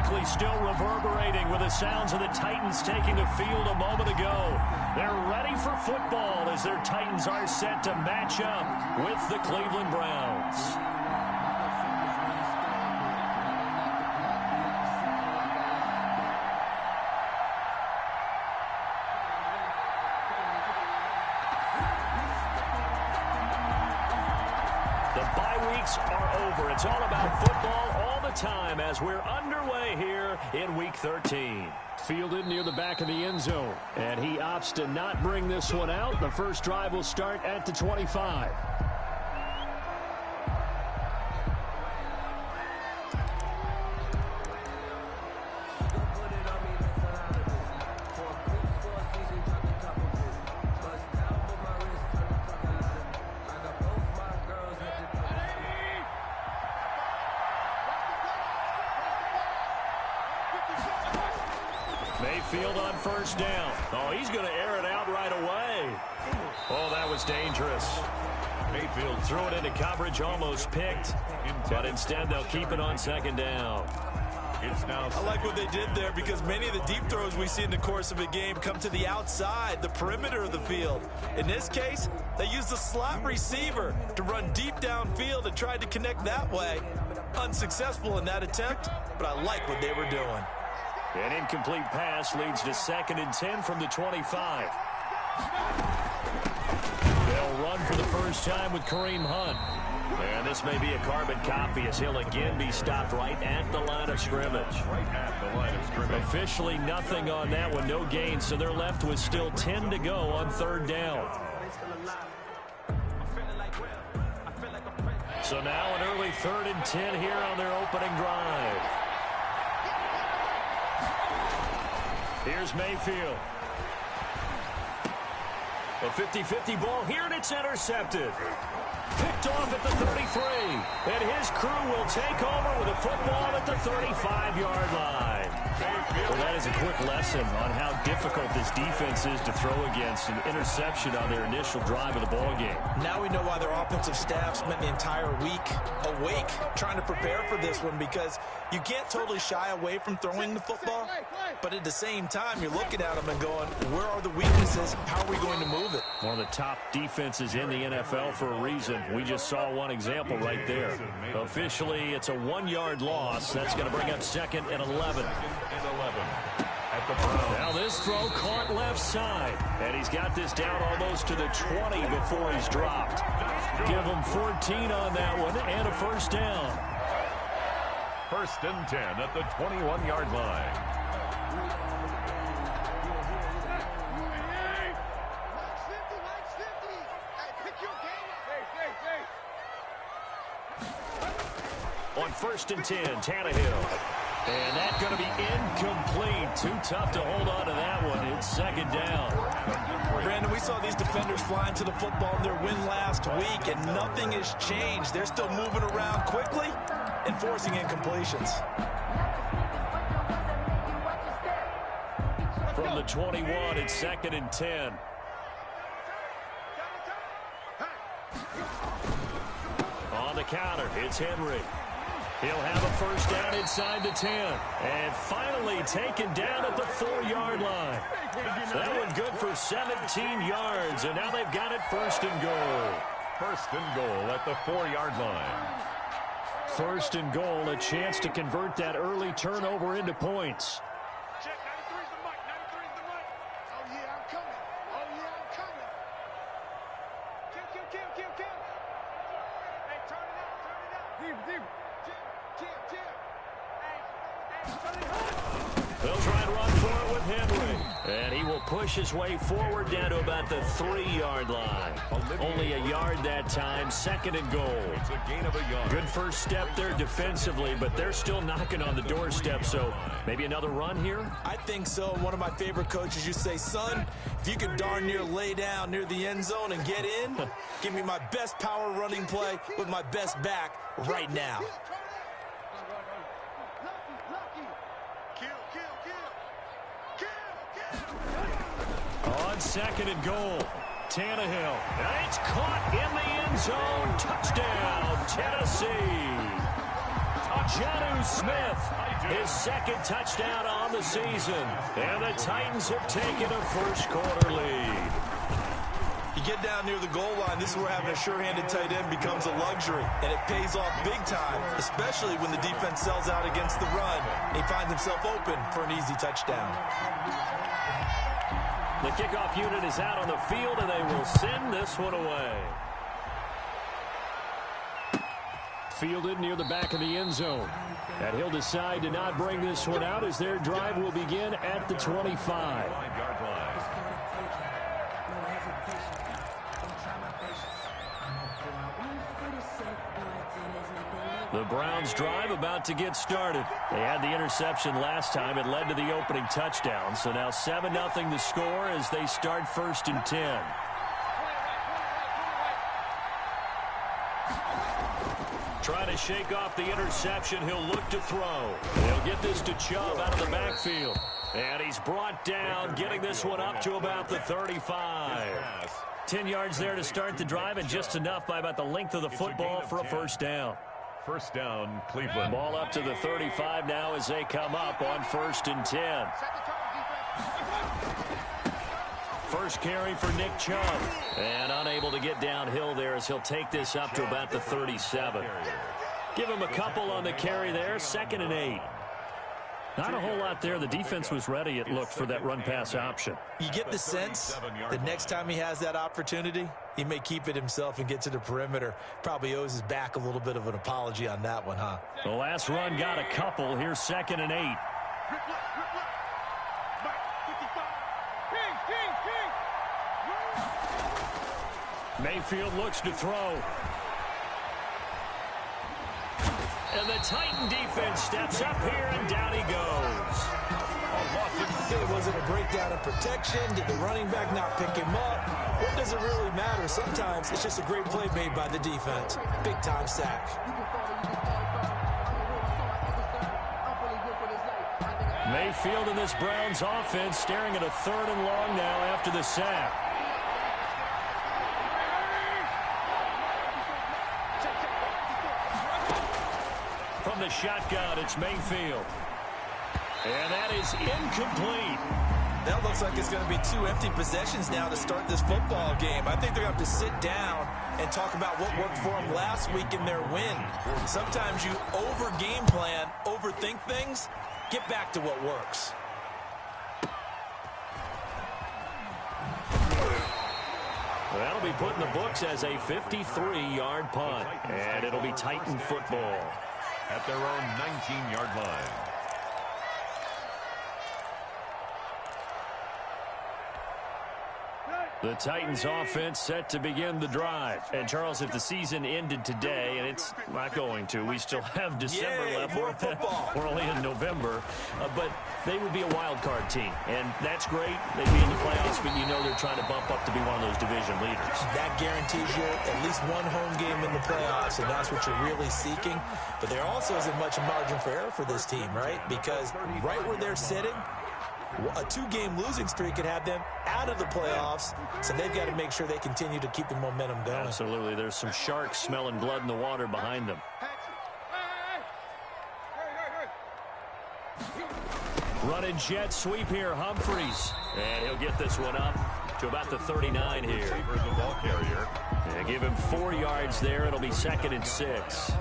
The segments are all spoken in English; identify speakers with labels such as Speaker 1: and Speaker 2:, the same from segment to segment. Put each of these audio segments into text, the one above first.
Speaker 1: likely still reverberating with the sounds of the Titans taking the field a moment ago. They're ready for football as their Titans are set to match up with the Cleveland Browns. The bye weeks are over. It's all about football all the time as we're underway here in Week 13.
Speaker 2: Fielded near the back of the end zone, and he opts to not bring this one out. The first drive will start at the 25.
Speaker 1: Mayfield on first down. Oh, he's going to air it out right away. Oh, that was dangerous. Mayfield threw it into coverage, almost picked. But instead, they'll keep it on second down.
Speaker 3: I like what they did there because many of the deep throws we see in the course of a game come to the outside, the perimeter of the field. In this case, they used the slot receiver to run deep downfield and tried to connect that way. Unsuccessful in that attempt, but I like what they were doing.
Speaker 1: An incomplete pass leads to 2nd and 10 from the 25. They'll run for the first time with Kareem Hunt. And this may be a carbon copy as he'll again be stopped right at the line of scrimmage. Officially nothing on that one, no gain, so they're left with still 10 to go on 3rd down. So now an early 3rd and 10 here on their opening drive. Here's Mayfield. A 50-50 ball here, and it's intercepted. Picked off at the 33. And his crew will take over with a football at the 35-yard line. Well, that is a quick lesson on how difficult this defense is to throw against. An interception on their initial drive of the ballgame.
Speaker 3: Now we know why their offensive staff spent the entire week awake trying to prepare for this one, because you can't totally shy away from throwing the football, but at the same time, you're looking at them and going, where are the weaknesses? How are we going to move it?
Speaker 1: One of the top defenses in the NFL for a reason. We just saw one example right there. Officially, it's a 1-yard loss. That's going to bring up 2nd and 11. Now this throw caught left side. And he's got this down almost to the 20 before he's dropped. Give him 14 on that one and a first down.
Speaker 4: 1st and 10 at the 21-yard line.
Speaker 1: On 1st and 10, Tannehill. And that's going to be incomplete. Too tough to hold on to that one. It's 2nd down.
Speaker 3: Brandon, we saw these defenders flying to the football in their win last week, and nothing has changed. They're still moving around quickly and forcing incompletions.
Speaker 1: From the 21, it's 2nd and 10. On the counter, it's Henry. He'll have a first down inside the 10. And finally taken down at the 4-yard line. That one good for 17 yards, and now they've got it 1st and goal.
Speaker 4: 1st and goal at the 4-yard line.
Speaker 2: 1st and goal, a chance to convert that early turnover into points.
Speaker 5: Check, 93's the mic, 93's the mic. Oh, yeah, I'm coming. Oh, yeah, I'm coming. Kill. Hey, turn it up. Deep.
Speaker 1: They'll try and run for it with Henry. And he will push his way forward down to about the 3-yard line. Only a yard that time, 2nd and goal.
Speaker 4: It's a gain of a yard.
Speaker 1: Good first step there defensively, but they're still knocking on the doorstep, so maybe another run here?
Speaker 3: I think so. One of my favorite coaches, you say, son, if you could darn near lay down near the end zone and get in, give me my best power running play with my best back right now.
Speaker 1: On 2nd and goal, Tannehill. And it's caught in the end zone. Touchdown, Tennessee. Jonnu Smith, his second touchdown on the season. And the Titans have taken a first-quarter lead.
Speaker 3: You get down near the goal line, this is where having a sure-handed tight end becomes a luxury, and it pays off big time, especially when the defense sells out against the run, and he finds himself open for an easy touchdown.
Speaker 1: The kickoff unit is out on the field, and they will send this one away.
Speaker 2: Fielded near the back of the end zone. And he'll decide to not bring this one out as their drive will begin at the 25.
Speaker 4: 5-yard line.
Speaker 1: The Browns drive about to get started. They had the interception last time. It led to the opening touchdown. So now 7-0 the score as they start 1st and 10. Trying to shake off the interception. He'll look to throw. He'll get this to Chubb out of the backfield. And he's brought down, getting this one up to about the 35. 10 yards there to start the drive, and just enough by about the length of the football for a first down.
Speaker 4: First down, Cleveland.
Speaker 1: Ball up to the 35 now as they come up on 1st and 10. First carry for Nick Chubb. And unable to get downhill there as he'll take this up to about the 37. Give him a couple on the carry there. 2nd and 8. Not a whole lot there. The defense was ready, it looked, for that run-pass option.
Speaker 3: You get the sense that next time he has that opportunity, he may keep it himself and get to the perimeter. Probably owes his back a little bit of an apology on that one, huh?
Speaker 1: The last run got a couple. Here's 2nd and 8. Mayfield looks to throw. And the Titan defense steps up here, and down he goes.
Speaker 3: Was it a breakdown in protection? Did the running back not pick him up? What does it really matter? Sometimes it's just a great play made by the defense. Big-time sack.
Speaker 1: Mayfield in this Browns offense staring at a 3rd and long now after the sack. From the shotgun, it's Mayfield. And that is incomplete.
Speaker 3: That looks like it's going to be 2 empty possessions now to start this football game. I think they're going to have to sit down and talk about what worked for them last week in their win. Sometimes you over-game plan, overthink things. Get back to what works.
Speaker 1: Well, that'll be put in the books as a 53-yard punt. And it'll be Titan football.
Speaker 4: At their own 19-yard line.
Speaker 1: The Titans offense set to begin the drive. And Charles, if the season ended today, and it's not going to, we still have December left.
Speaker 3: More football.
Speaker 1: We're only in November. But they would be a wild card team. And that's great. They'd be in the playoffs, but you know they're trying to bump up to be one of those division leaders.
Speaker 3: That guarantees you at least one home game in the playoffs, and that's what you're really seeking. But there also isn't much margin for error for this team, right? Because right where they're sitting, a 2-game losing streak could have them out of the playoffs, so they've got to make sure they continue to keep the momentum going.
Speaker 1: Absolutely. There's some sharks smelling blood in the water behind them. Running jet sweep here, Humphreys. And he'll get this one up to about the 39 here.
Speaker 4: The ball carrier.
Speaker 1: And give him 4 yards there. It'll be 2nd and 6.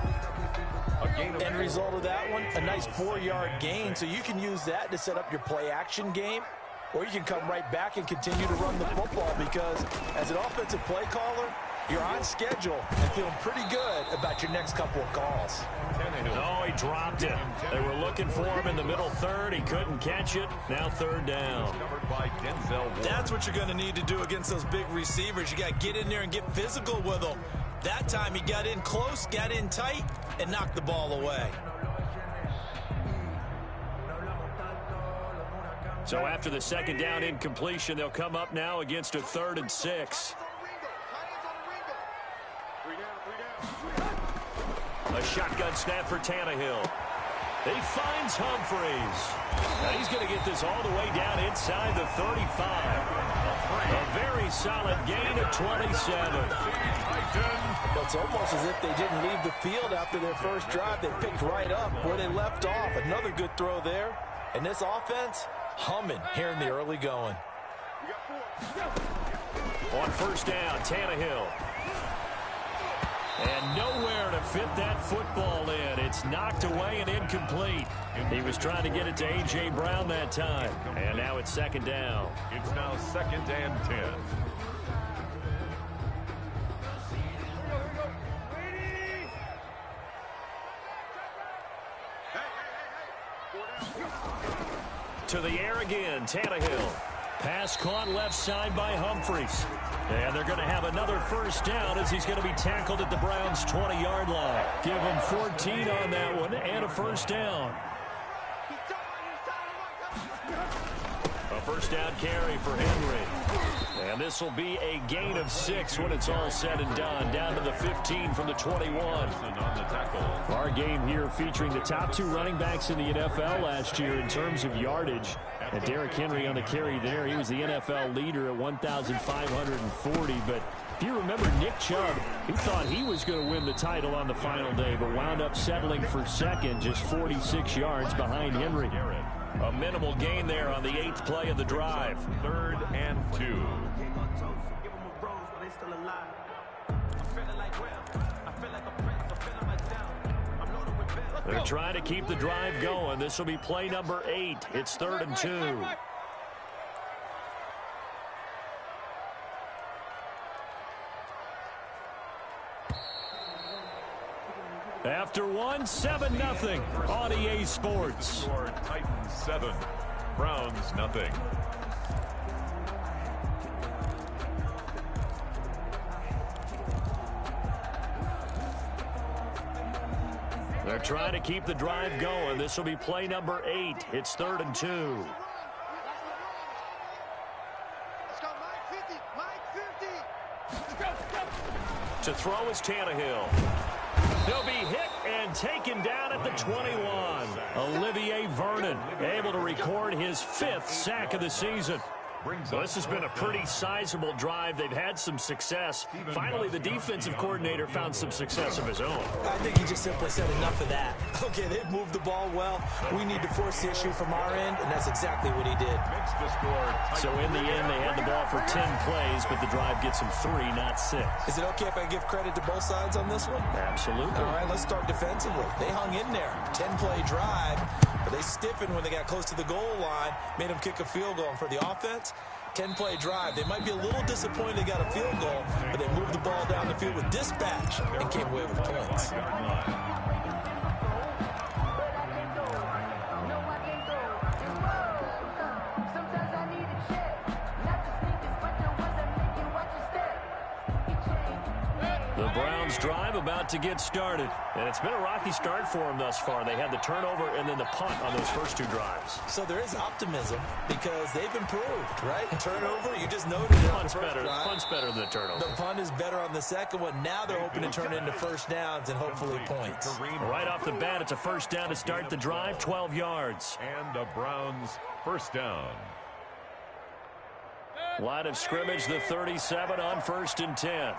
Speaker 3: End result of that one, a nice 4-yard gain, so you can use that to set up your play-action game, or you can come right back and continue to run the football, because as an offensive play caller, you're on schedule and feeling pretty good about your next couple of calls.
Speaker 1: Oh, he dropped it. They were looking for him in the middle 3rd. He couldn't catch it. Now 3rd down.
Speaker 3: That's what you're going to need to do against those big receivers. You got to get in there and get physical with them. That time he got in close, got in tight, and knocked the ball away.
Speaker 1: So after the 2nd down incompletion, they'll come up now against a 3rd and 6. A shotgun snap for Tannehill.
Speaker 2: He finds Humphries. And he's going to get this all the way down inside the 35. A very solid gain of 27.
Speaker 3: It's almost as if they didn't leave the field after their first drive. They picked right up where they left off. Another good throw there. And this offense, humming here in the early going.
Speaker 2: On first down, Tannehill. And nowhere to fit that football in. It's knocked away and incomplete. He was trying to get it to A.J. Brown that time. And now it's second down.
Speaker 4: It's now 2nd and 10.
Speaker 2: To the air again, Tannehill. Pass caught left side by Humphries. And they're going to have another first down as he's going to be tackled at the Browns' 20-yard line. Give him 14 on that one and a first down. A first down carry for Henry. And this will be a gain of 6 when it's all said and done. Down to the 15 from the 21. Our game here featuring the top 2 running backs in the NFL last year in terms of yardage. And Derrick Henry on the carry there. He was the NFL leader at 1,540. But if you remember Nick Chubb, he thought he was going to win the title on the final day, but wound up settling for second, just 46 yards behind Henry. A minimal gain there on the 8th play of the drive.
Speaker 4: 3rd and 2.
Speaker 2: They're trying to keep the drive going. This will be play number 8. It's 3rd and 2. After one, 7-0 on EA Sports.
Speaker 4: Titans 7, Browns nothing.
Speaker 2: They're trying to keep the drive going. This will be play number 8. It's 3rd and 2.
Speaker 5: Let's go, Mike 50. Mike 50. Let's go.
Speaker 2: To throw is Tannehill. He'll be hit and taken down at the 21. Olivier Vernon able to record his 5th sack of the season. Well, this has been a pretty sizable drive. They've had some success. Finally, the defensive coordinator found some success of his own.
Speaker 3: I think he just simply said enough of that. Okay, they've moved the ball well. We need to force the issue from our end, and that's exactly what he did.
Speaker 2: So in the end, they had the ball for 10 plays, but the drive gets them 3, not 6.
Speaker 3: Is it okay if I give credit to both sides on this one?
Speaker 2: Absolutely.
Speaker 3: All right, let's start defensively. They hung in there. 10-play drive, but they stiffened when they got close to the goal line, made them kick a field goal. And for the offense, 10-play drive. They might be a little disappointed they got a field goal, but they moved the ball down the field with dispatch and came away with points.
Speaker 2: The Browns drive about to get started. And it's been a rocky start for them thus far. They had the turnover and then the punt on those first 2 drives.
Speaker 3: So there is optimism because they've improved, right? Turnover, you just noted it.
Speaker 2: Punt's better than the turnover.
Speaker 3: The punt is better on the second one. Now they're hoping to turn into first downs and hopefully points.
Speaker 2: Right off the bat, it's a first down to start the drive, 12 yards.
Speaker 4: And the Browns first down.
Speaker 2: Line of scrimmage, the 37 on 1st and 10.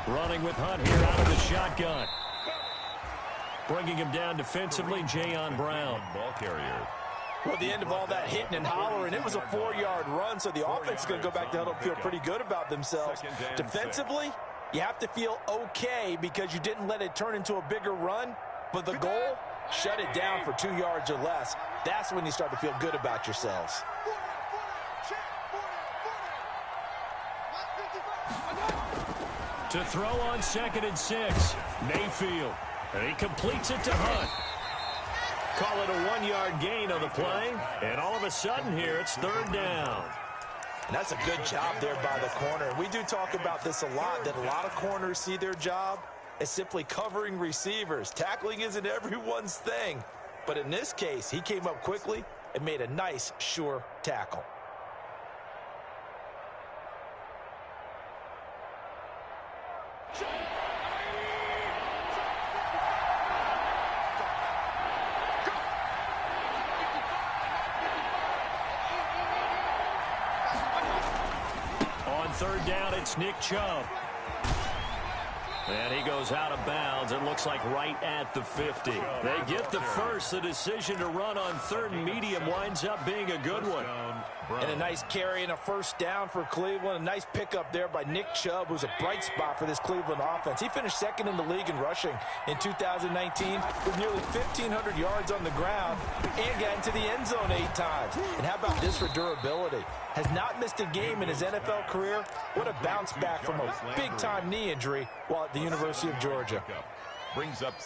Speaker 2: Running with Hunt here out of the shotgun. Bringing him down defensively, Jayon Brown.
Speaker 4: Ball carrier.
Speaker 3: Well, the end of all that hitting and hollering, it was a 4-yard run, so the offense is going to go back to huddle and feel pretty good about themselves. Defensively, you have to feel okay because you didn't let it turn into a bigger run, but the goal, shut it down for 2 yards or less. That's when you start to feel good about yourselves.
Speaker 2: To throw on 2nd and 6, Mayfield. And he completes it to Hunt. Call it a 1-yard gain on the play. And all of a sudden here, it's 3rd down.
Speaker 3: And that's a good job there by the corner. We do talk about this a lot, that a lot of corners see their job as simply covering receivers. Tackling isn't everyone's thing. But in this case, he came up quickly and made a nice, sure tackle.
Speaker 1: third down, it's Nick Chubb. And he goes out of bounds. It looks like right at the 50. They get the first. The decision to run on third and medium winds up being a good one.
Speaker 3: And a nice carry and a first down for Cleveland. A nice pickup there by Nick Chubb, who's a bright spot for this Cleveland offense. He finished second in the league in rushing in 2019 with nearly 1,500 yards on the ground and got into the end zone 8 times. And how about this for durability? Has not missed a game in his NFL career. What a bounce back from a big-time knee injury while at the University of Georgia.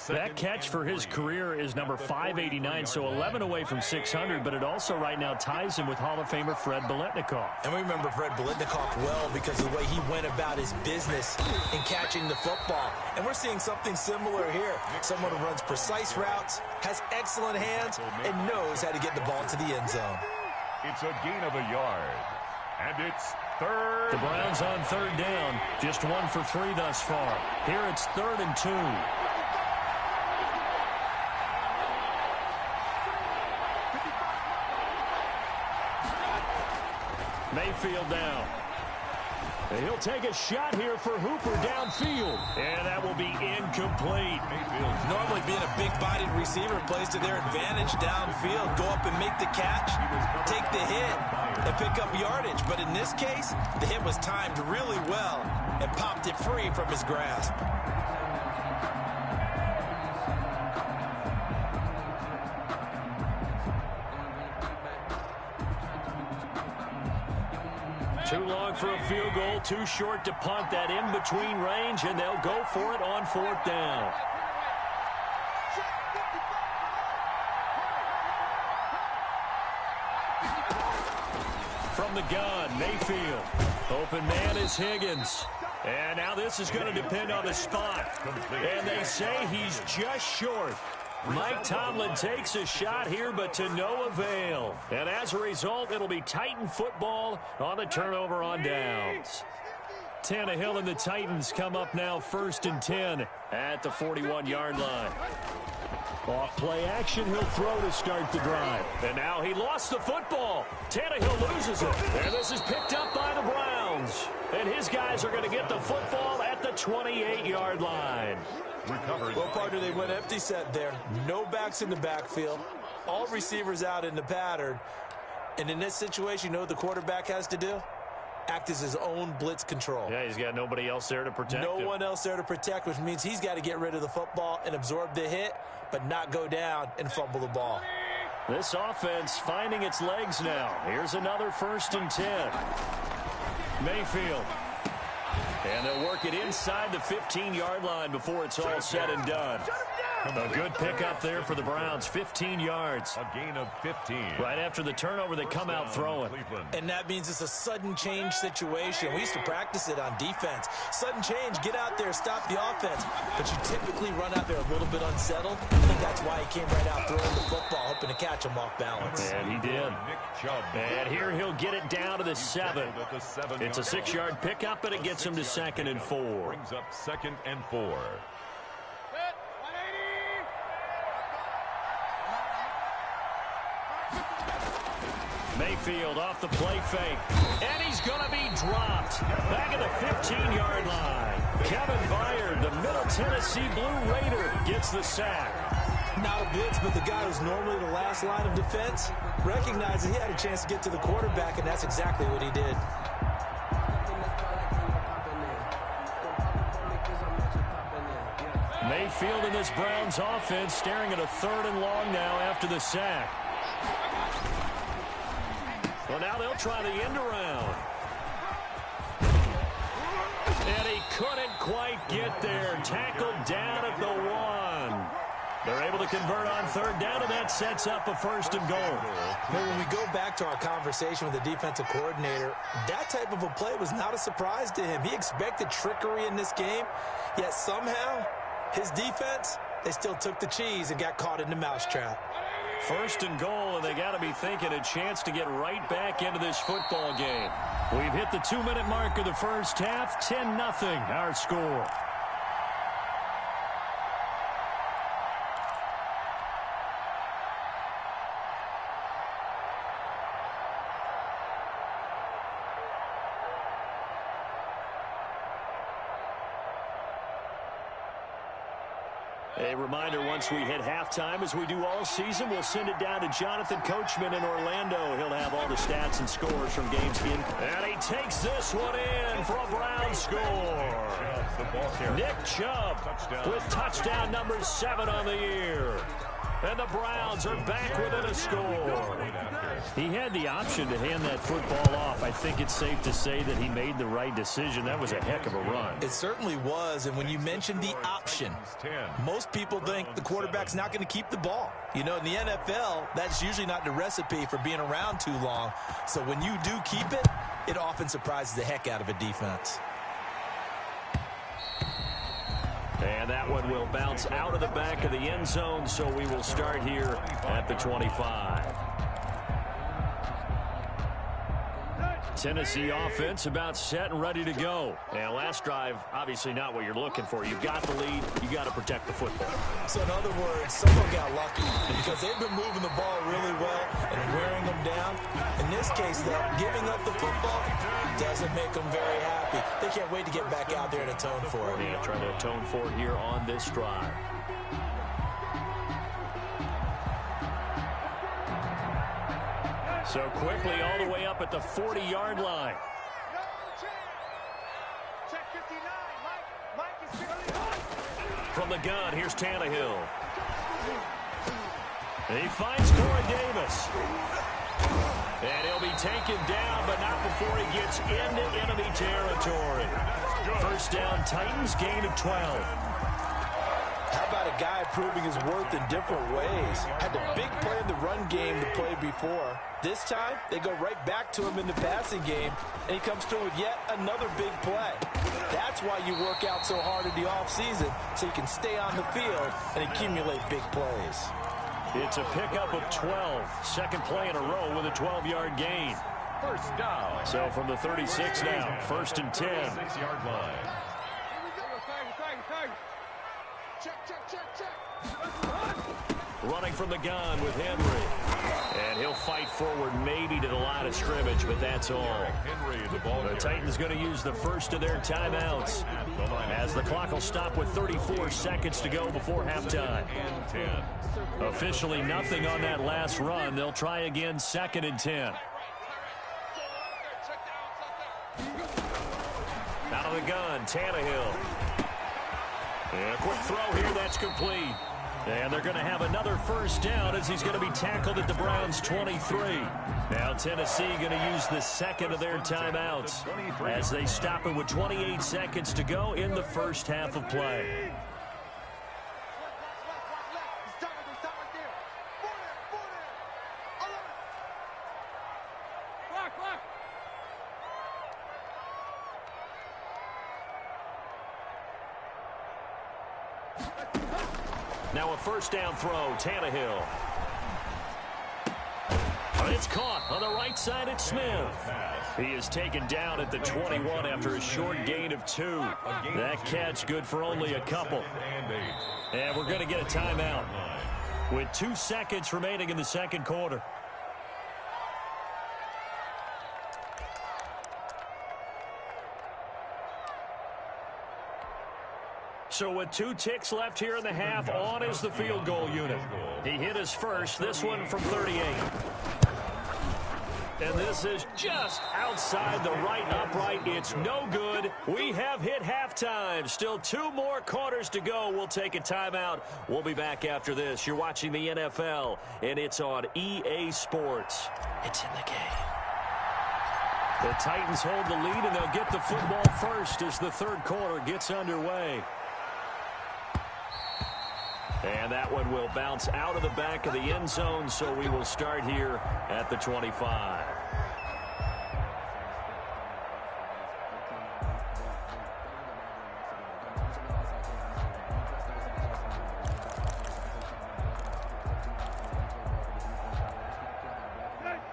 Speaker 1: That catch for his career is number 589, so 11 away from 600, but it also right now ties him with Hall of Famer Fred Biletnikoff.
Speaker 3: And we remember Fred Biletnikoff well because of the way he went about his business in catching the football. And we're seeing something similar here. Someone who runs precise routes, has excellent hands, and knows how to get the ball to the end zone.
Speaker 4: It's a gain of a yard. And it's third.
Speaker 1: The Browns on third down. Just 1 for 3 thus far. Here it's 3rd and 2. Mayfield down. And he'll take a shot here for Hooper downfield. And that will be incomplete.
Speaker 3: Normally being a big-bodied receiver plays to their advantage downfield. Go up and make the catch, take the hit, and pick up yardage. But in this case, the hit was timed really well and popped it free from his grasp.
Speaker 1: Too long for a field goal, too short to punt. That in-between range, and they'll go for it on 4th down. From the gun, Mayfield. Open man is Higgins. And now this is going to depend on the spot. And they say he's just short. Mike Tomlin takes a shot here, but to no avail. And as a result, it'll be Titan football on the turnover on downs. Tannehill and the Titans come up now 1st and 10 at the 41-yard line. Off play action, he'll throw to start the drive. And now he lost the football. Tannehill loses it. And this is picked up by the Browns. And his guys are going to get the football at the 28-yard line.
Speaker 3: Well, partner, they went empty set there. No backs in the backfield. All receivers out in the pattern. And in this situation, you know what the quarterback has to do? Act as his own blitz control.
Speaker 1: Yeah, he's got nobody else there to protect him.
Speaker 3: No one else there to protect, which means he's got to get rid of the football and absorb the hit, but not go down and fumble the ball.
Speaker 1: This offense finding its legs now. Here's another 1st and 10. Mayfield. And they'll work it inside the 15-yard line before it's all said and done. A good pickup there for the Browns, 15 yards.
Speaker 4: A gain of 15.
Speaker 1: Right after the turnover, they come out throwing.
Speaker 3: And that means it's a sudden change situation. We used to practice it on defense. Sudden change, get out there, stop the offense. But you typically run out there a little bit unsettled. I think that's why he came right out throwing the football, hoping to catch him off balance.
Speaker 1: And he did. And here he'll get it down to the 7. It's a 6-yard pickup, but it gets him to 2nd and 4.
Speaker 4: Brings up 2nd and 4.
Speaker 1: Mayfield off the play fake. And he's going to be dropped. Back at the 15-yard line. Kevin Byard, the Middle Tennessee Blue Raider, gets the sack.
Speaker 3: Not a blitz, but the guy who's normally the last line of defense recognized that he had a chance to get to the quarterback, and that's exactly what he did.
Speaker 1: Mayfield in this Browns offense staring at a 3rd and long now after the sack. Well, now they'll try the end around. And he couldn't quite get there. Tackled down at the 1. They're able to convert on 3rd down, and that sets up a 1st and goal.
Speaker 3: Well, when we go back to our conversation with the defensive coordinator, that type of a play was not a surprise to him. He expected trickery in this game, yet somehow his defense, they still took the cheese and got caught in the mousetrap.
Speaker 1: 1st and goal, and they got to be thinking a chance to get right back into this football game. We've hit the 2-minute mark of the first half, 10-0 our score. A reminder, once we hit halftime, as we do all season, we'll send it down to Jonathan Coachman in Orlando. He'll have all the stats and scores from games in. And he takes this one in for a Browns score. Nick Chubb with touchdown number 7 on the year. And the Browns are back within a score. He had the option to hand that football off. I think it's safe to say that he made the right decision. That was a heck of a run.
Speaker 3: It certainly was, and when you mentioned the option, most people think the quarterback's not going to keep the ball. You know, in the NFL, that's usually not the recipe for being around too long. So when you do keep it, it often surprises the heck out of a defense.
Speaker 1: And that one will bounce out of the back of the end zone, so we will start here at the 25. Tennessee offense about set and ready to go. And last drive, obviously not what you're looking for. You've got the lead. You got to protect the football.
Speaker 3: So in other words, someone got lucky because they've been moving the ball really well and wearing them down. In this case, though, giving up the football doesn't make them very happy. They can't wait to get back out there and atone for it.
Speaker 1: Yeah, trying to atone for it here on this drive. So quickly all the way up at the 40-yard line. From the gun, here's Tannehill. He finds Corey Davis. And he'll be taken down, but not before he gets into enemy territory. First down, Titans, gain of 12.
Speaker 3: How about a guy proving his worth in different ways? Had the big play in the run game to play before. This time, they go right back to him in the passing game, and he comes through with yet another big play. That's why you work out so hard in the offseason, so you can stay on the field and accumulate big plays.
Speaker 1: It's a pickup of 12. Second play in a row with a 12-yard gain.
Speaker 4: First down.
Speaker 1: So from the 36 now, first and 10.
Speaker 4: 6-yard line.
Speaker 1: Running from the gun with Henry. And he'll fight forward maybe to the line of scrimmage, but that's all. The Titans going to use the first of their timeouts as the clock will stop with 34 seconds to go before halftime. Officially nothing on that last run. They'll try again, second and 10. Out of the gun, Tannehill. And a quick throw here, that's complete. And they're going to have another first down as he's going to be tackled at the Browns' 23. Now Tennessee going to use the second of their timeouts as they stop it with 28 seconds to go in the first half of play. Now a first down throw, Tannehill. It's caught on the right side at Smith. He is taken down at the 21 after a short gain of 2. That catch good for only a couple. And we're going to get a timeout with 2 seconds remaining in the second quarter. So with 2 ticks left here in the half, on is the field goal unit. He hit his first, this one from 38. And this is just outside the right upright. It's no good. We have hit halftime. Still 2 more quarters to go. We'll take a timeout. We'll be back after this. You're watching the NFL, and it's on EA Sports. It's in the game. The Titans hold the lead, and they'll get the football first as the third quarter gets underway. And that one will bounce out of the back of the end zone, so we will start here at the 25.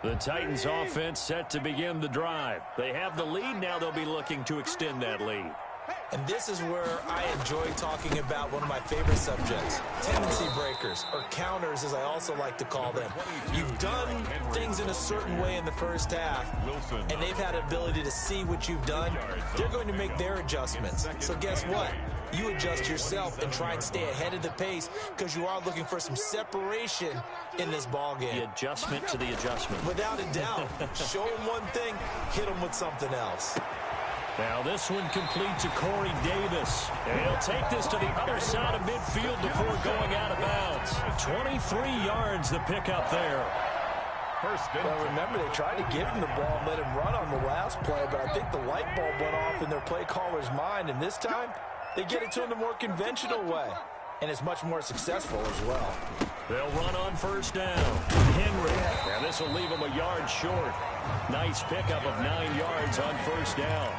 Speaker 1: The Titans offense set to begin the drive. They have the lead. Now they'll be looking to extend that lead.
Speaker 3: And this is where I enjoy talking about one of my favorite subjects, tendency breakers, or counters as I also like to call them. You've done things in a certain way in the first half, and they've had an ability to see what you've done. They're going to make their adjustments. So guess what? you adjust yourself and try and stay ahead of the pace because you are looking for some separation in this ball game.
Speaker 1: The adjustment to the adjustment.
Speaker 3: Without a doubt. Show them one thing, hit them with something else.
Speaker 1: Now this one complete to Corey Davis. And he'll take this to the other side of midfield before going out of bounds. 23 yards the pickup there.
Speaker 3: Well, remember, they tried to give him the ball and let him run on the last play, but I think the light bulb went off in their play caller's mind, and this time they get it to him the more conventional way, and it's much more successful as well.
Speaker 1: They'll run on first down. Henry, and this will leave him a yard short. Nice pickup of 9 yards on first down.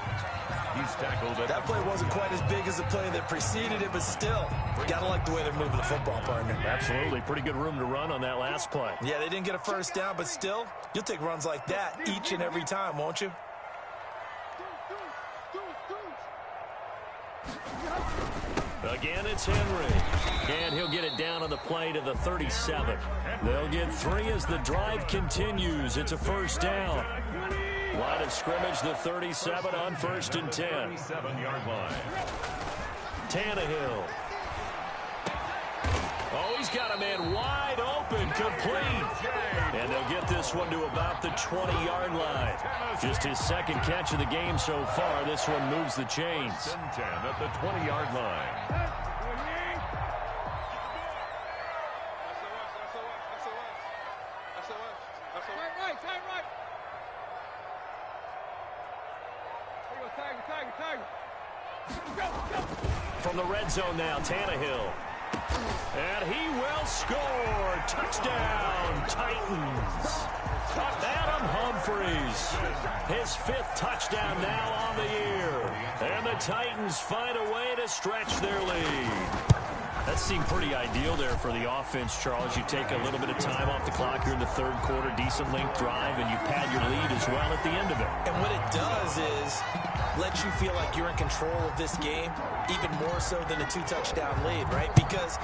Speaker 4: He's tackled it.
Speaker 3: That play wasn't quite as big as the play that preceded it, but still, gotta like the way they're moving the football, partner.
Speaker 1: Absolutely. Pretty good room to run on that last play.
Speaker 3: Yeah, they didn't get a first down, but still, you'll take runs like that each and every time, won't you?
Speaker 1: Again, it's Henry. And he'll get it down on the play to the 37. They'll get 3 as the drive continues. It's a first down. Line of scrimmage, the 37 on first and 10.
Speaker 4: 37-yard line.
Speaker 1: Tannehill. Oh, he's got a man wide open, complete. And they'll get this one to about the 20-yard line. Just his second catch of the game so far. This one moves the chains.
Speaker 4: 10 at the 20-yard line.
Speaker 1: From the red zone now, Tannehill. And he will score. Touchdown, Titans. Adam Humphries. His 5th touchdown now on the year. And the Titans find a way to stretch their lead. That seemed pretty ideal there for the offense, Charles. You take a little bit of time off the clock here in the third quarter, decent length drive, and you pad your lead as well at the end of it.
Speaker 3: And what it does is let you feel like you're in control of this game, even more so than a 2-touchdown lead, right? Because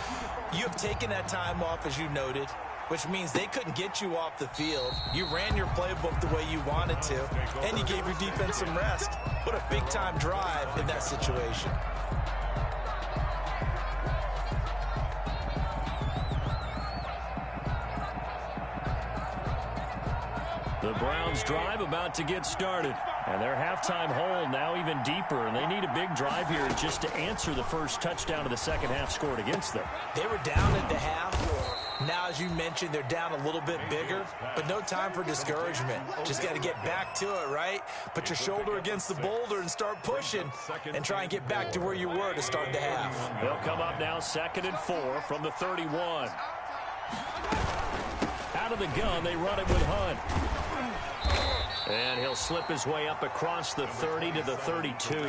Speaker 3: you have taken that time off, as you noted, which means they couldn't get you off the field. You ran your playbook the way you wanted to, and you gave your defense some rest. What a big-time drive in that situation.
Speaker 1: The Browns drive about to get started. And their halftime hole now even deeper. And they need a big drive here just to answer the first touchdown of the second half scored against them.
Speaker 3: They were down at the half. Now, as you mentioned, they're down a little bit bigger, but no time for discouragement. Just got to get back to it, right? Put your shoulder against the boulder and start pushing and try and get back to where you were to start the half.
Speaker 1: They'll come up now 2nd and 4 from the 31. Out of the gun, they run it with Hunt. And he'll slip his way up across the 30 to the 32.
Speaker 4: The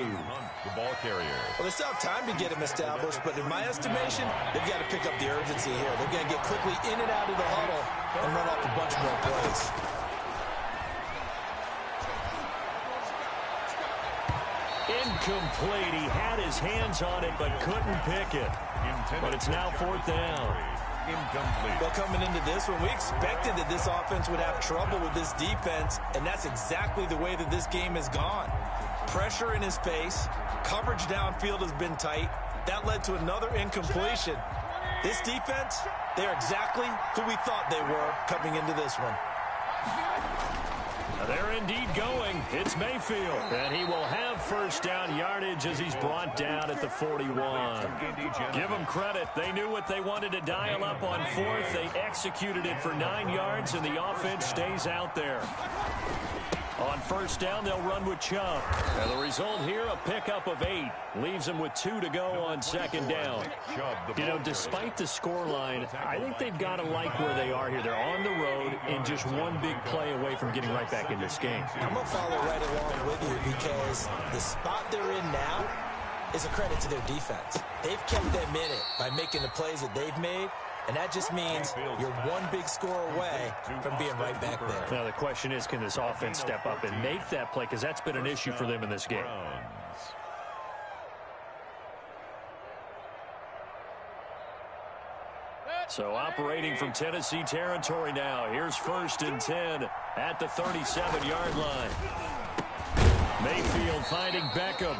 Speaker 4: ball carrier.
Speaker 3: Well, they still have time to get him established, but in my estimation, they've got to pick up the urgency here. They've got to get quickly in and out of the huddle and run off a bunch more plays.
Speaker 1: Incomplete. He had his hands on it, but couldn't pick it. But it's now 4th down.
Speaker 4: Incomplete.
Speaker 3: Well, coming into this one, we expected that this offense would have trouble with this defense, and that's exactly the way that this game has gone. Pressure in his face, coverage downfield has been tight. That led to another incompletion. This defense, they're exactly who we thought they were coming into this one.
Speaker 1: They're indeed going. It's Mayfield. And he will have first down yardage as he's brought down at the 41. Give them credit. They knew what they wanted to dial up on 4th. They executed it for 9 yards, and the offense stays out there. On first down, they'll run with Chubb. And the result here, a pickup of 8. Leaves them with 2 to go on 2nd down. You know, despite the scoreline, I think they've got to like where they are here. They're on the road and just one big play away from getting right back in this game.
Speaker 3: I'm going to follow right along with you because the spot they're in now is a credit to their defense. They've kept them in it by making the plays that they've made. And that just means you're one big score away from being right back there.
Speaker 1: Now, the question is, can this offense step up and make that play? Because that's been an issue for them in this game. So operating from Tennessee territory now. Here's 1st and 10 at the 37-yard line. Mayfield finding Beckham.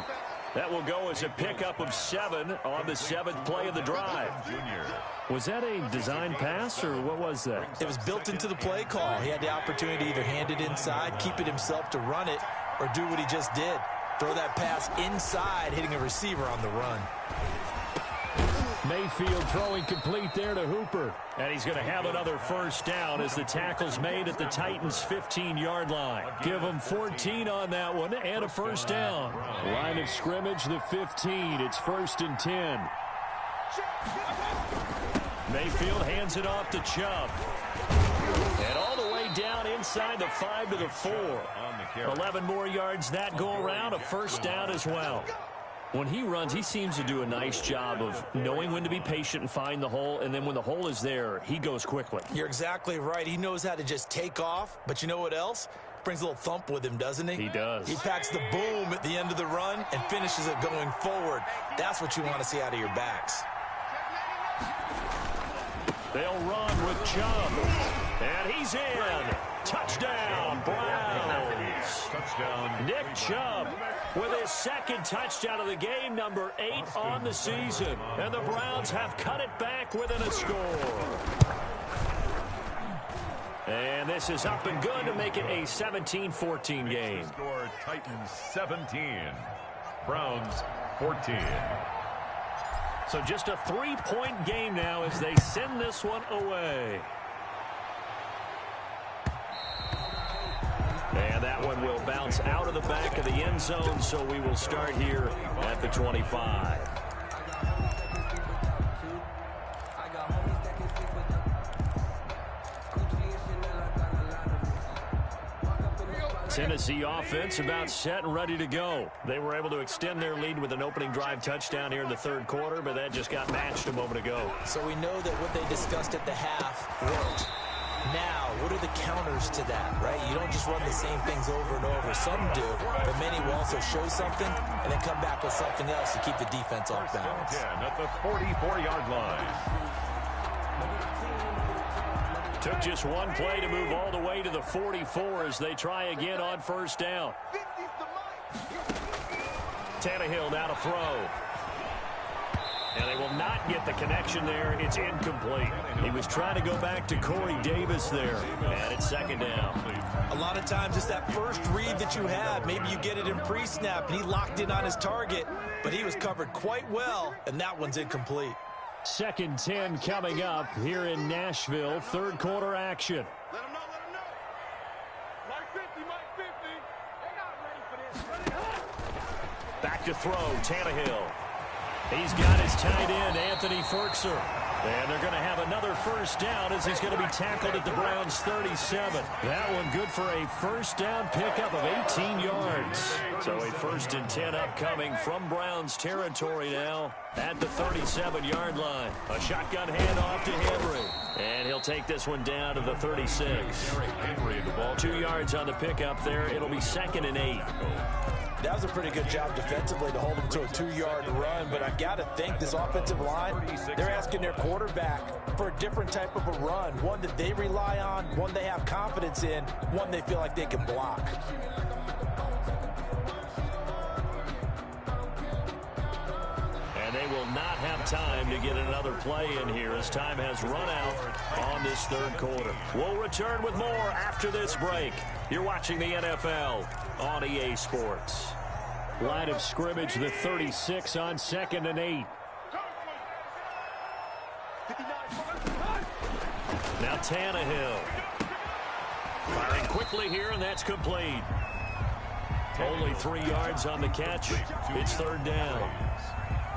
Speaker 1: That will go as a pickup of 7 on the 7th play of the drive. Was that a design pass, or what was that?
Speaker 3: It was built into the play call. He had the opportunity to either hand it inside, keep it himself to run it, or do what he just did. Throw that pass inside, hitting a receiver on the run.
Speaker 1: Mayfield throwing complete there to Hooper. And he's going to have another first down as the tackle's made at the Titans' 15-yard line. Give them 14 on that one and a first down. Line of scrimmage, the 15. It's 1st and 10. Mayfield hands it off to Chubb. And all the way down inside the 5 to the 4. 11 more yards that go around, a first down as well. When he runs, he seems to do a nice job of knowing when to be patient and find the hole, and then when the hole is there, he goes quickly.
Speaker 3: You're exactly right. He knows how to just take off, but you know what else? Brings a little thump with him, doesn't he?
Speaker 1: He does.
Speaker 3: He packs the boom at the end of the run and finishes it going forward. That's what you want to see out of your backs.
Speaker 1: They'll run with Chubb. And he's in. Touchdown, Browns.
Speaker 4: Touchdown.
Speaker 1: Nick Chubb with his 2nd touchdown of the game, number 8 on the season. And the Browns have cut it back within a score. And this is up and good to make it a 17-14 game.
Speaker 4: Score Titans 17. Browns 14.
Speaker 1: So just a 3-point game now as they send this one away. And that one will bounce out of the back of the end zone, so we will start here at the 25. Tennessee offense about set and ready to go. They were able to extend their lead with an opening drive touchdown here in the 3rd quarter, but that just got matched a moment ago.
Speaker 3: So we know that what they discussed at the half worked. Now, what are the counters to that, right? You don't just run the same things over and over. Some do, but many will also show something and then come back with something else to keep the defense off balance.
Speaker 4: At the 44-yard line.
Speaker 1: Took just one play to move all the way to the 44 as they try again on first down. Tannehill now to throw. And they will not get the connection there. It's incomplete. He was trying to go back to Corey Davis there. And it's 2nd down.
Speaker 3: A lot of times it's that first read that you have. Maybe you get it in pre-snap and he locked in on his target, but he was covered quite well, and that one's incomplete.
Speaker 1: 2nd 10 coming up here in Nashville. 3rd quarter action.
Speaker 5: Let him know, let him know. Mike 50, Mike 50. They're not ready for this.
Speaker 1: Back to throw, Tannehill. He's got his tight end, Anthony Ferkser. And they're going to have another first down as he's going to be tackled at the Browns' 37. That one good for a first down pickup of 18 yards. So a 1st and 10 upcoming from Browns territory now at the 37-yard line. A shotgun handoff to Henry. And he'll take this one down to the 36. 2 yards on the pickup there. It'll be 2nd and 8.
Speaker 3: That was a pretty good job defensively to hold him to a 2-yard run, but I've got to think this offensive line, they're asking their quarterback for a different type of a run, one that they rely on, one they have confidence in, one they feel like they can block.
Speaker 1: And they will not have time to get another play in here as time has run out on this 3rd quarter. We'll return with more after this break. You're watching the NFL on EA Sports. Line of scrimmage, the 36 on 2nd and 8. Now Tannehill. Firing quickly here, and that's complete. Only 3 yards on the catch. It's 3rd down.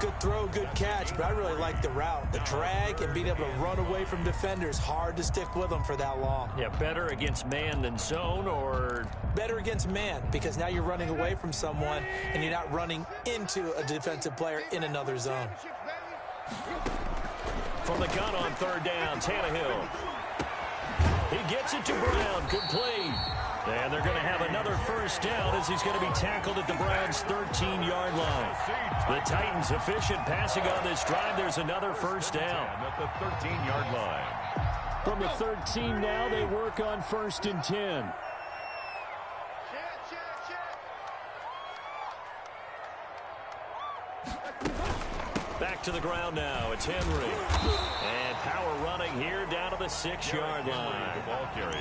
Speaker 3: Good throw, good catch, but I really like the route. The drag and being able to run away from defenders, hard to stick with them for that long.
Speaker 1: Yeah, better against man than zone, or?
Speaker 3: Better against man, because now you're running away from someone and you're not running into a defensive player in another zone.
Speaker 1: From the gun on 3rd down, Tannehill. He gets it to Brown, complete. And they're going to have another first down as he's going to be tackled at the Browns' 13-yard line. The Titans efficient passing on this drive. There's another first down.
Speaker 4: At the 13-yard line.
Speaker 1: From the 13 now, they work on 1st and 10. Back to the ground now. It's Henry. And power running here down to the 6-yard line.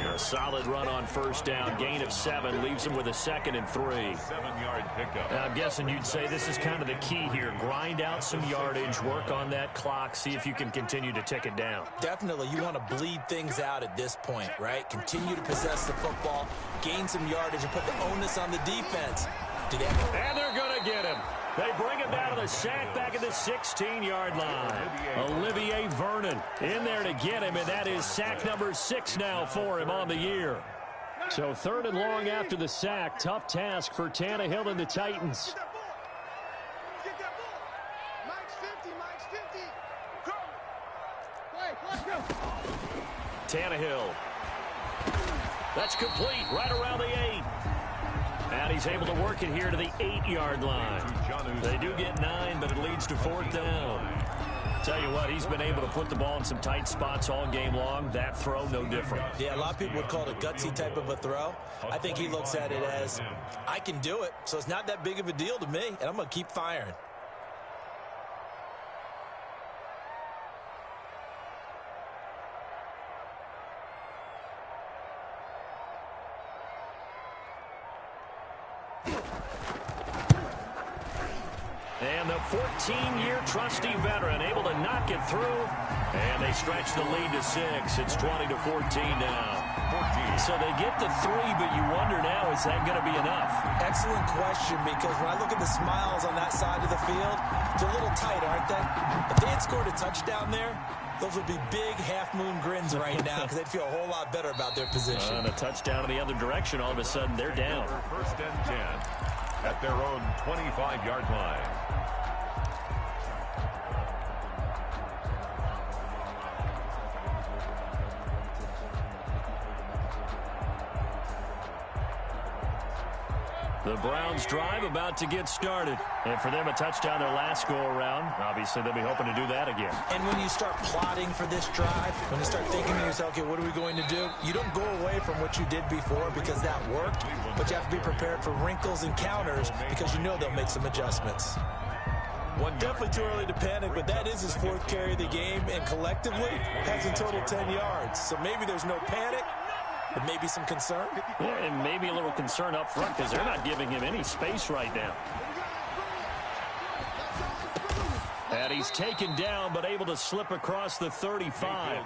Speaker 1: A solid run on first down. Gain of 7 leaves him with a 2nd and 3.
Speaker 4: 7-yard pickup.
Speaker 1: I'm guessing you'd say this is kind of the key here. Grind out some yardage, work on that clock, see if you can continue to tick it down.
Speaker 3: Definitely, you want to bleed things out at this point, right? Continue to possess the football, gain some yardage, and put the onus on the defense.
Speaker 1: And they're going to get him. They bring him down to the sack back at the 16-yard line. Olivier Vernon in there to get him, and that is sack number 6 now for him on the year. So 3rd and long after the sack. Tough task for Tannehill and the Titans.
Speaker 5: Get that ball. Mike's 50.
Speaker 1: Tannehill. That's complete right around the 8. And he's able to work it here to the 8-yard line. They do get 9, but it leads to 4th down. Tell you what, he's been able to put the ball in some tight spots all game long. That throw, no different.
Speaker 3: Yeah, a lot of people would call it a gutsy type of a throw. I think he looks at it as, I can do it, so it's not that big of a deal to me, and I'm going to keep firing.
Speaker 1: And the 14-year trusty veteran able to knock it through. And they stretch the lead to 6. It's 20-14 now. So they get the 3, but you wonder now, is that going to be enough?
Speaker 3: Excellent question, because when I look at the smiles on that side of the field, they're a little tight, aren't they? If they had scored a touchdown there, those would be big half-moon grins right now because they'd feel a whole lot better about their position.
Speaker 1: And a touchdown in the other direction, all of a sudden they're down.
Speaker 4: 1st and 10 at their own 25-yard line.
Speaker 1: The Browns drive about to get started. And for them, a touchdown their last go-around. Obviously, they'll be hoping to do that again.
Speaker 3: And when you start plotting for this drive, when you start thinking to yourself, okay, what are we going to do? You don't go away from what you did before because that worked, but you have to be prepared for wrinkles and counters because you know they'll make some adjustments. Well, definitely too early to panic, but that is his 4th carry of the game, and collectively has in total 10 yards. So maybe there's no panic, but maybe some concern.
Speaker 1: Yeah, and maybe a little concern up front because they're not giving him any space right now. And he's taken down but able to slip across the 35.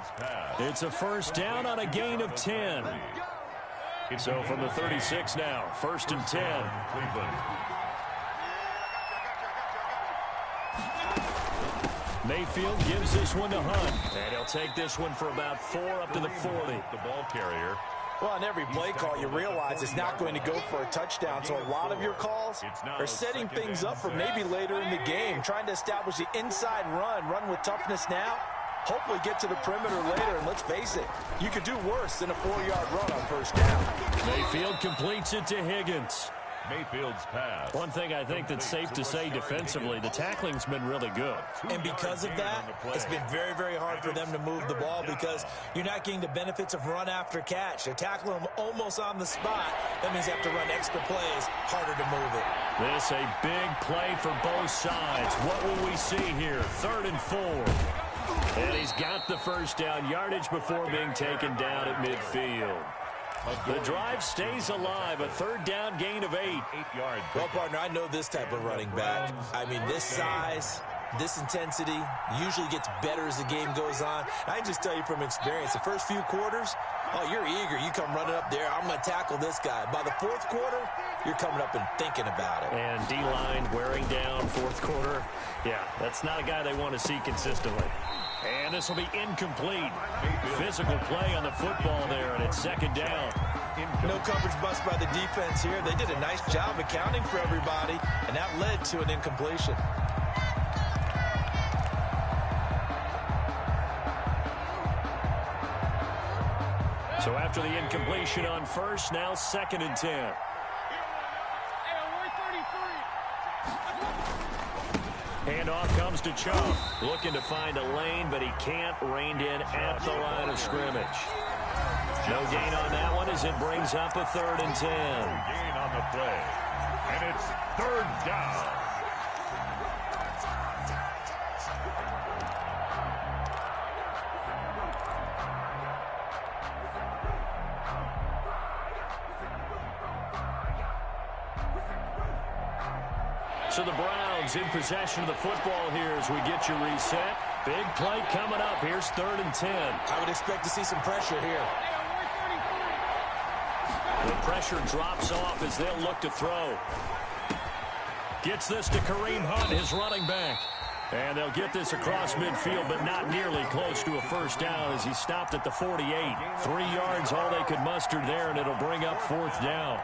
Speaker 1: It's a 1st down on a gain of 10. So from the 36 now, 1st and 10. Mayfield gives this one to Hunt. And he'll take this one for about 4 up to the 40.
Speaker 4: The ball carrier.
Speaker 3: Well, on every play call, you realize it's not going to go for a touchdown. So a lot of your calls are setting things up for maybe later in the game, trying to establish the inside run with toughness now, hopefully get to the perimeter later. And let's face it, you could do worse than a 4-yard run on 1st down.
Speaker 1: Mayfield completes it to Higgins.
Speaker 4: Mayfield's pass.
Speaker 1: One thing I think that's safe to say defensively, the tackling's been really good.
Speaker 3: And because of that, it's been very, very hard for them to move the ball because you're not getting the benefits of run after catch. They're tackling them almost on the spot. That means they have to run extra plays, harder to move it.
Speaker 1: This a big play for both sides. What will we see here? 3rd and 4. And he's got the 1st down yardage before being taken down at midfield. The drive stays alive. A 3rd down gain of 8.
Speaker 4: 8 yards.
Speaker 3: Well, partner, I know this type of running back. I mean, this size, this intensity usually gets better as the game goes on. I can just tell you from experience, the first few quarters, oh, you're eager. You come running up there. I'm going to tackle this guy. By the 4th quarter, you're coming up and thinking about it.
Speaker 1: And D-line wearing down 4th quarter. Yeah, that's not a guy they want to see consistently. And this will be incomplete. Physical play on the football there, and it's 2nd down.
Speaker 3: No coverage bust by the defense here. They did a nice job accounting for everybody, and that led to an incompletion.
Speaker 1: So after the incompletion on 1st, now 2nd and 10. Handoff comes to Chubb. Looking to find a lane, but he can't. Reined in at the line of scrimmage. No gain on that one as it brings up a 3rd and 10.
Speaker 4: Gain on the play. And it's 3rd down.
Speaker 1: So the Browns in possession of the football here as we get you reset. Big play coming up. Here's 3rd and 10.
Speaker 3: I would expect to see some pressure here.
Speaker 1: The pressure drops off as they'll look to throw. Gets this to Kareem Hunt, his running back. And they'll get this across midfield, but not nearly close to a first down as he stopped at the 48. 3 yards, all they could muster there, and it'll bring up 4th down.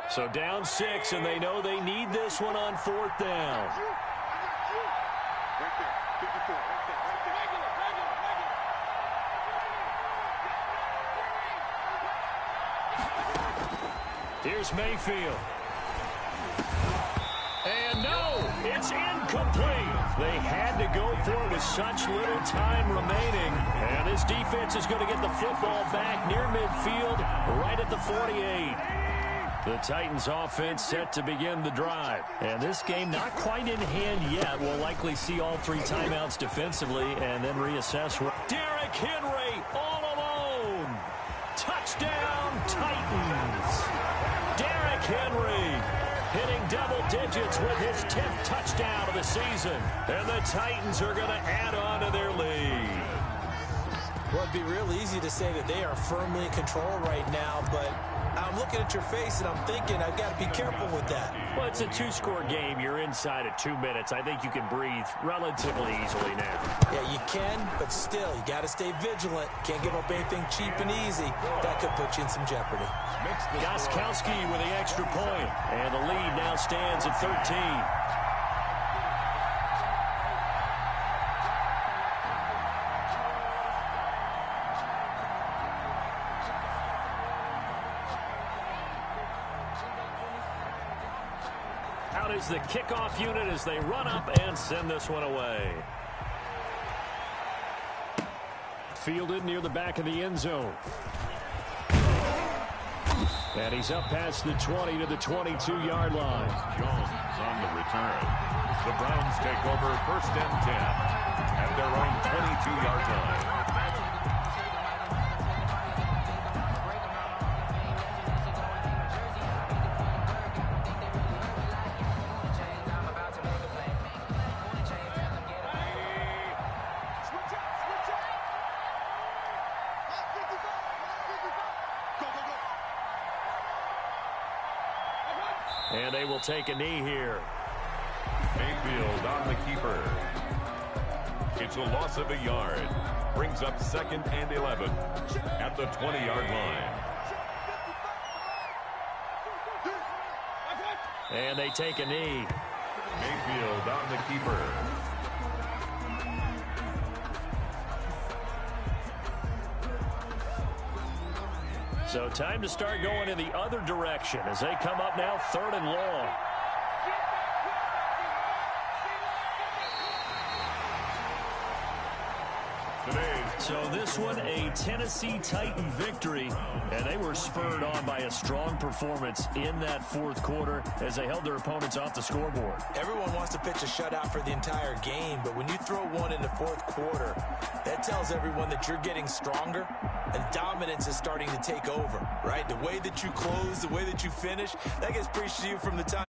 Speaker 1: So down 6, and they know they need this one on 4th down. Here's Mayfield. And no, it's incomplete. They had to go for it with such little time remaining. And this defense is going to get the football back near midfield, right at the 48. The Titans offense set to begin the drive. And this game not quite in hand yet. We'll likely see all 3 timeouts defensively and then reassess. Derrick Henry all alone. Touchdown, Titans. Derrick Henry hitting double digits with his 10th touchdown of the season. And the Titans are going to add on to their lead.
Speaker 3: Well, it'd be real easy to say that they are firmly in control right now, but I'm looking at your face and I'm thinking I've got to be careful with that.
Speaker 1: Well, it's a 2-score game. You're inside at 2 minutes. I think you can breathe relatively easily now.
Speaker 3: Yeah, you can, but still, you got to stay vigilant. Can't give up anything cheap and easy. That could put you in some jeopardy.
Speaker 1: Gostkowski with the extra point, and the lead now stands at 13. Out is the kickoff unit as they run up and send this one away. Fielded near the back of the end zone. And he's up past the 20 to the 22-yard line.
Speaker 4: Jones on the return. The Browns take over 1st and 10 at their own 22-yard line.
Speaker 1: And they will take a knee here.
Speaker 4: Mayfield on the keeper. It's a loss of a yard. Brings up 2nd and 11 at the 20-yard line.
Speaker 1: And they take a knee.
Speaker 4: Mayfield on the keeper.
Speaker 1: So time to start going in the other direction as they come up now 3rd and long. So this one, a Tennessee Titan victory, and they were spurred on by a strong performance in that 4th quarter as they held their opponents off the scoreboard.
Speaker 3: Everyone wants to pitch a shutout for the entire game, but when you throw one in the 4th quarter, that tells everyone that you're getting stronger and dominance is starting to take over, right? The way that you close, the way that you finish, that gets preached to you from the time.